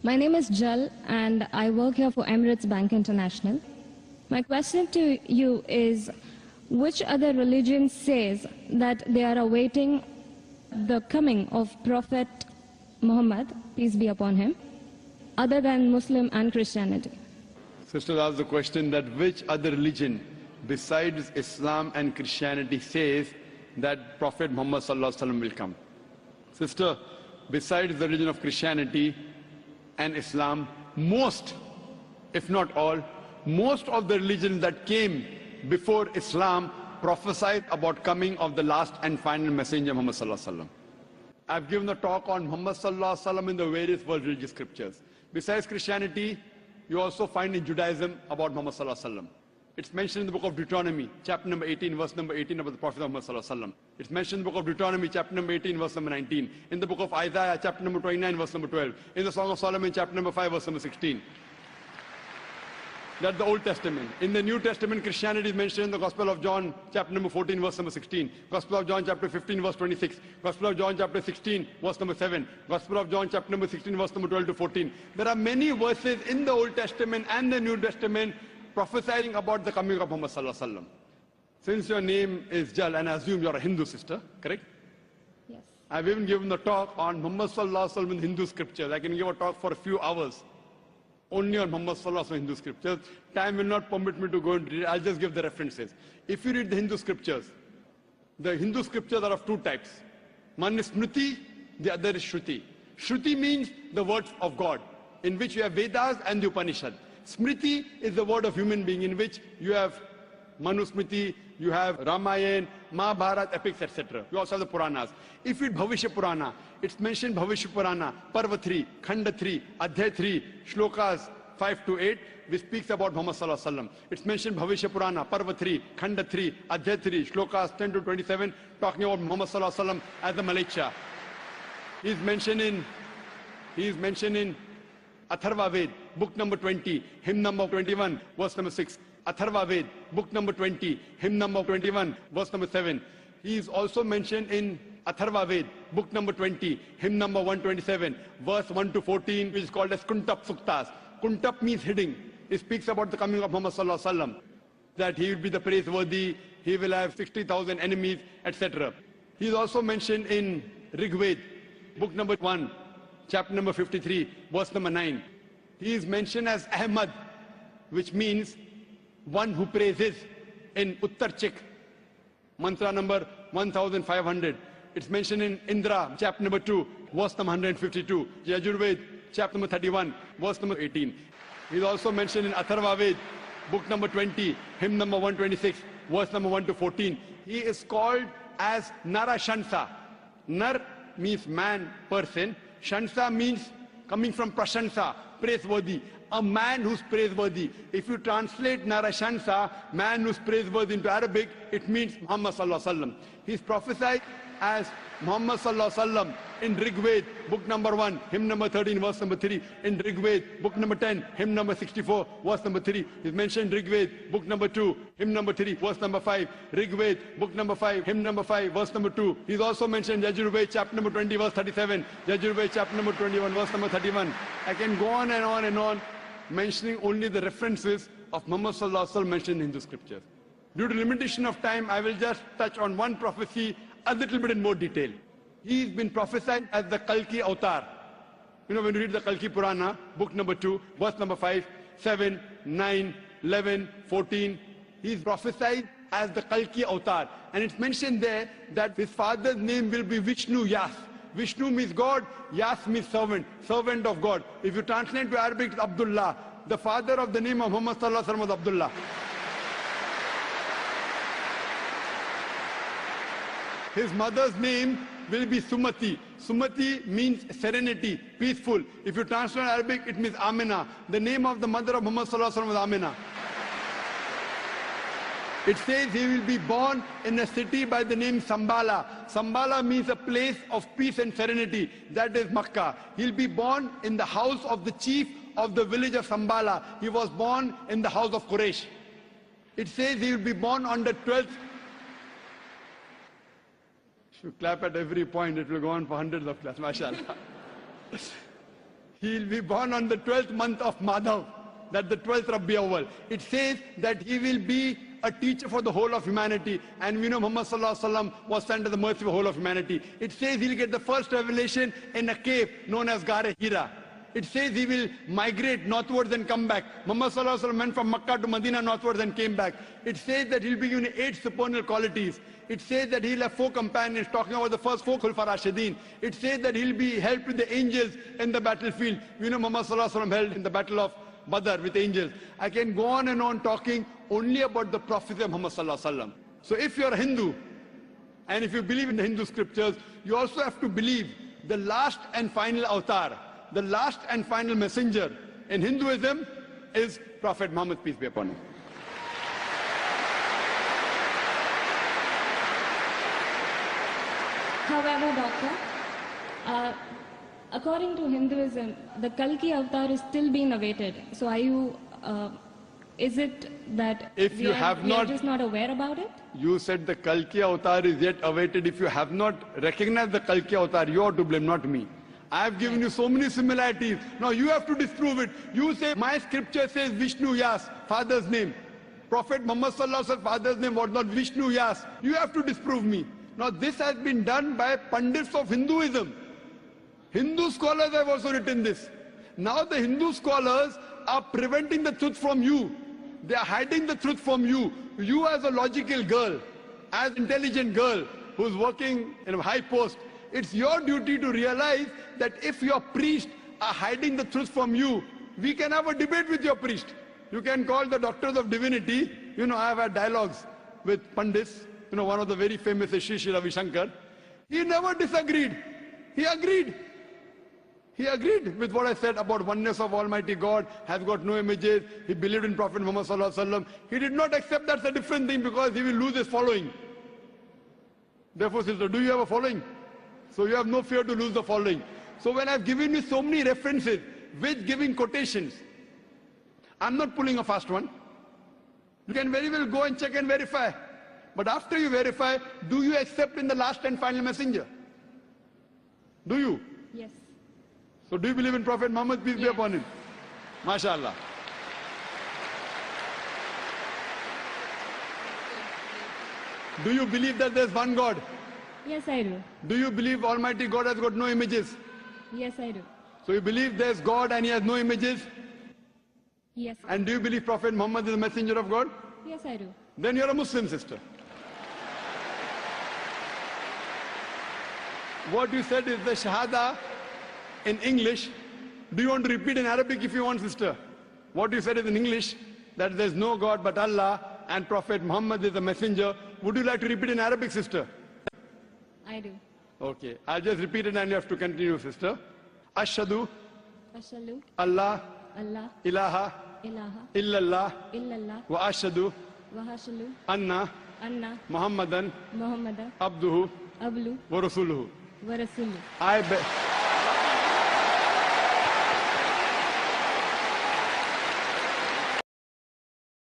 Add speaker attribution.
Speaker 1: My name is Jal and I work here for Emirates Bank International. My question to you is, which other religion says that they are awaiting the coming of Prophet Muhammad, peace be upon him, other than Muslim and Christianity?
Speaker 2: Sister asked the question that which other religion besides Islam and Christianity says that Prophet Muhammad will come. Sister, besides the religion of Christianity and Islam, most, if not all, most of the religions that came before Islam prophesied about coming of the last and final messenger Muhammad. I've given a talk on Muhammad in the various world religious scriptures. Besides Christianity, you also find in Judaism about Muhammad. It's mentioned in the book of Deuteronomy, chapter number 18, verse number 18 about the Prophet of Muhammad. It's mentioned in the book of Deuteronomy, chapter number 18, verse number 19. In the book of Isaiah, chapter number 29, verse number 12. In the Song of Solomon, chapter number 5, verse number 16. That's the Old Testament. In the New Testament, Christianity is mentioned in the Gospel of John, chapter number 14, verse number 16. Gospel of John, chapter 15, verse 26. Gospel of John, chapter 16, verse number 7. Gospel of John, chapter number 16, verse number 12 to 14. There are many verses in the Old Testament and the New Testament prophesying about the coming of Muhammad. Since your name is Jal, and I assume you're a Hindu sister, correct?
Speaker 1: Yes.
Speaker 2: I've even given a talk on Muhammad in Hindu scriptures. I can give a talk for a few hours only on Muhammad in Hindu scriptures. Time will not permit me to go into it. I'll just give the references. If you read the Hindu scriptures are of two types. One is Smriti, the other is Shruti. Shruti means the words of God, in which you have Vedas and the Upanishad. Smriti is the word of human being, in which you have Manusmriti, you have Ramayana, Mahabharata, epics, etc. You also have the Puranas. If you read Bhavishya Purana, it's mentioned Bhavishya Purana, Parva 3, Khanda 3, Adhyay 3, Shlokas 5 to 8, which speaks about Muhammad. It's mentioned Bhavishya Purana, Parva 3, Khanda 3, Adhyay 3, Shlokas 10 to 27, talking about Muhammad as the Malacha. He is mentioned in Atharva Ved, book number 20, hymn number 21, verse number 6. Atharva Ved, book number 20, hymn number 21, verse number 7. He is also mentioned in Atharva Ved, book number 20, hymn number 127, verse 1 to 14, which is called as Kuntap Suktas. Kuntap means hiding. It speaks about the coming of Muhammad, that he will be the praiseworthy, he will have 60,000 enemies, etc. He is also mentioned in Rig Ved, book number 1, chapter number 53, verse number 9. He is mentioned as Ahmad, which means one who praises, in Uttar Chik, mantra number 1500. It's mentioned in Indra, chapter number 2, verse number 152. Yajurved, chapter number 31, verse number 18. He's also mentioned in Atharva Ved, book number 20, hymn number 126, verse number 1 to 14. He is called as Narashansa. Nar means man, person. Shansa means coming from Prashansa, praiseworthy. A man who's praiseworthy. If you translate Narashansa, man who's praiseworthy, into Arabic, it means Muhammad. He's prophesied as Muhammad in Rig Ved, book number 1, hymn number 13, verse number 3. In Rig Ved, book number 10, hymn number 64, verse number 3. He's mentioned Rig Ved, book number 2, hymn number 3, verse number 5. Rig Ved, book number 5, hymn number 5, verse number 2. He's also mentioned Yajurved, chapter number 20, verse 37. Yajurved, chapter number 21, verse number 31. I can go on and on and on, mentioning only the references of Muhammad mentioned in Hindu scriptures. Due to limitation of time, I will just touch on one prophecy a little bit in more detail. He's been prophesied as the Kalki Avatar. You know, when you read the Kalki Purana, book number 2, verse number 5, 7, 9, 11, 14, he's prophesied as the Kalki Avatar. And it's mentioned there that his father's name will be Vishnu Yas. Vishnu means God, Yas means servant, servant of God. If you translate to Arabic, it's Abdullah. The father of the name of Muhammad was Abdullah. His mother's name will be Sumati. Sumati means serenity, peaceful. If you translate Arabic, it means Amina. The name of the mother of Muhammad was Amina. It says he will be born in a city by the name Sambala. Sambala means a place of peace and serenity. That is Makkah. He'll be born in the house of the chief of the village of Sambala. He was born in the house of Quraysh. It says he will be born on the 12th. If you clap at every point, it will go on for hundreds of claps. MashaAllah. He'll be born on the 12th month of Madhav, that's the 12th Rabi Awwal. It says that he will be a teacher for the whole of humanity. And we know Muhammad Sallallahu Alaihi Wasallam was sent to the mercy of the whole of humanity. It says he'll get the first revelation in a cave known as Gare Hira. It says he will migrate northwards and come back. Muhammad Sallallahu Alaihi Wasallam went from Makkah to Medina northwards and came back. It says that he'll be given 8 supernal qualities. It says that he'll have 4 companions, talking about the first 4 Khulfa Rashidin. It says that he'll be helped with the angels in the battlefield. We know Muhammad Sallallahu Alaihi Wasallam held in the battle of Badr with angels. I can go on and on talking only about the prophecy of Muhammad Sallallahu Alaihi Wasallam. So if you're a Hindu, and if you believe in the Hindu scriptures, you also have to believe the last and final avatar, the last and final messenger in Hinduism is Prophet Muhammad, peace be upon him.
Speaker 1: However, Doctor, according to Hinduism, the Kalki avatar is still being awaited. So are you, is it that
Speaker 2: If you have
Speaker 1: we are
Speaker 2: not-
Speaker 1: just not aware about it?
Speaker 2: You said the Kalki avatar is yet awaited. If you have not recognized the Kalki avatar, you are to blame, not me. I have given you so many similarities. Now you have to disprove it. You say, my scripture says Vishnu Yas, father's name. Prophet Muhammad Sallallahu Alaihi Wasallam, father's name was not Vishnu Yas. You have to disprove me. Now this has been done by Pandits of Hinduism. Hindu scholars have also written this. Now the Hindu scholars are preventing the truth from you. They are hiding the truth from you. You as a logical girl, as an intelligent girl who's working in a high post, it's your duty to realize that if your priests are hiding the truth from you, we can have a debate with your priest. You can call the doctors of divinity. You know, I have had dialogues with Pandits. You know, one of the very famous is Sri Ravi Shankar. He never disagreed. He agreed. He agreed with what I said about oneness of Almighty God, has got no images. He believed in Prophet Muhammad Sallallahu Alaihi Wasallam. He did not accept that's a different thing because he will lose his following. Therefore, sister, do you have a following? So you have no fear to lose the following. So when I've given you so many references with giving quotations, I'm not pulling a fast one. You can very well go and check and verify. But after you verify, do you accept in the last and final messenger? Do you?
Speaker 1: Yes.
Speaker 2: So do you believe in Prophet Muhammad, peace be
Speaker 1: Yes.
Speaker 2: upon him? MashaAllah. Do you believe that there's one God?
Speaker 1: Yes, I do.
Speaker 2: Do you believe Almighty God has got no images?
Speaker 1: Yes, I do.
Speaker 2: So you believe there's God and he has no images?
Speaker 1: Yes.
Speaker 2: And do you believe Prophet Muhammad is a messenger of God?
Speaker 1: Yes, I do.
Speaker 2: Then you're a Muslim, sister. What you said is the Shahada in English. Do you want to repeat in Arabic if you want, sister? What you said is in English, that there's no God but Allah and Prophet Muhammad is a messenger. Would you like to repeat in Arabic, sister?
Speaker 1: I do.
Speaker 2: Okay, I'll just repeat it and you have to continue, sister. Ashhadu
Speaker 1: Ashalu,
Speaker 2: Allah
Speaker 1: Allah,
Speaker 2: ilaha
Speaker 1: ilaha,
Speaker 2: illallah
Speaker 1: illallah,
Speaker 2: wa ashhadu
Speaker 1: wahashalu,
Speaker 2: anna
Speaker 1: anna,
Speaker 2: Muhammadan
Speaker 1: Muhammada,
Speaker 2: abduhu
Speaker 1: ablu,
Speaker 2: wa rasuluhu.
Speaker 1: wa rasulu.
Speaker 2: I